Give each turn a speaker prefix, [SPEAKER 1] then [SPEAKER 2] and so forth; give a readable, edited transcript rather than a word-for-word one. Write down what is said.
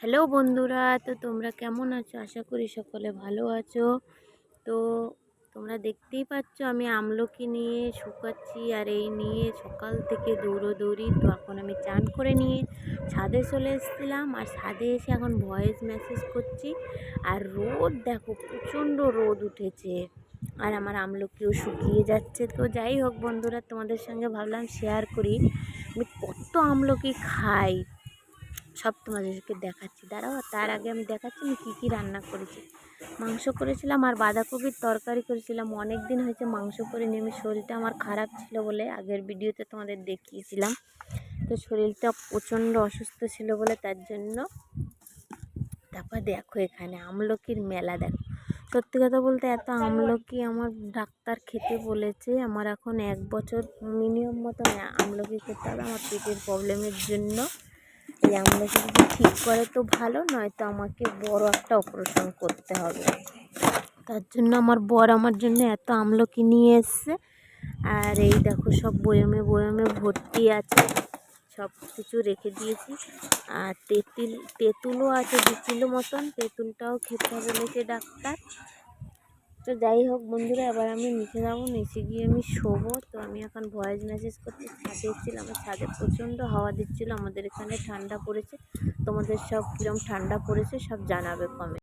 [SPEAKER 1] Hello বন্ধুরা, তো তোমরা কেমন আছো? আশা করি সকলে ভালো আছো। তো তোমরা দেখতেই পাচ্ছ আমি আমলকি নিয়ে শুকাচ্ছি, আর এই নিয়ে সকাল থেকে দৌড়োদৌড়ি। তো এখন আমি চান করে নিয়ে ছাদে চলে এসেছিলাম, আর ছাদে এসে এখন ভয়েস মেসেজ করছি। আর রোদ দেখো, প্রচণ্ড রোদ উঠেছে, আর আমার আমলকিও শুকিয়ে যাচ্ছে। তো যাই হোক বন্ধুরা, তোমাদের সঙ্গে ভাবলাম শেয়ার করি আমি কত আমলকি খাই, সব তোমাদেরকে দেখাচ্ছি। দাঁড়াও, তার আগে আমি দেখাচ্ছি আমি কী কী রান্না করেছি। মাংস করেছিলাম আর বাঁধাকপির তরকারি করেছিলাম। অনেক দিন হয়েছে মাংস করিনি, আমি শরীরটা আমার খারাপ ছিল বলে আগের ভিডিওতে তোমাদের দেখিয়েছিলাম। তো শরীরটা প্রচণ্ড অসুস্থ ছিল বলে তার জন্য। তারপর দেখো এখানে আমলকির মেলা, দেখো সত্যি কথা বলতে এত আমলকি আমার ডাক্তার খেতে বলেছে। আমার এখন 1 বছর মিনিমাম মতো আমলকি খেতে হবে আমার পেটের প্রবলেমের জন্য। এই আমলকি যদি ঠিক করে তো ভালো, নয়তো আমাকে বড় একটা অপারেশন করতে হবে। তার জন্য আমার বর আমার জন্য এত আমলকি নিয়ে এসছে। আর এই দেখো সব বয়মে বয়মে ভর্তি আছে, সব কিছু রেখে দিয়েছি। আর তেঁতুলও আছে 2 কিলো মতন, তেঁতুলটাও খেতে বলেছে ডাক্তার। তো যাই হোক বন্ধুরা, এবার আমি নিচে যাবো, নিচে গিয়ে আমি শোবো। তো আমি এখন ভয়েস মেসেজ করছি, ছাদে এসেছিলাম, আমার ছাদে প্রচণ্ড হাওয়া দিচ্ছিলো। আমাদের এখানে ঠান্ডা পড়েছে, তোমাদের সব কীরকম ঠান্ডা পড়েছে সব জানাবে কমেন্ট।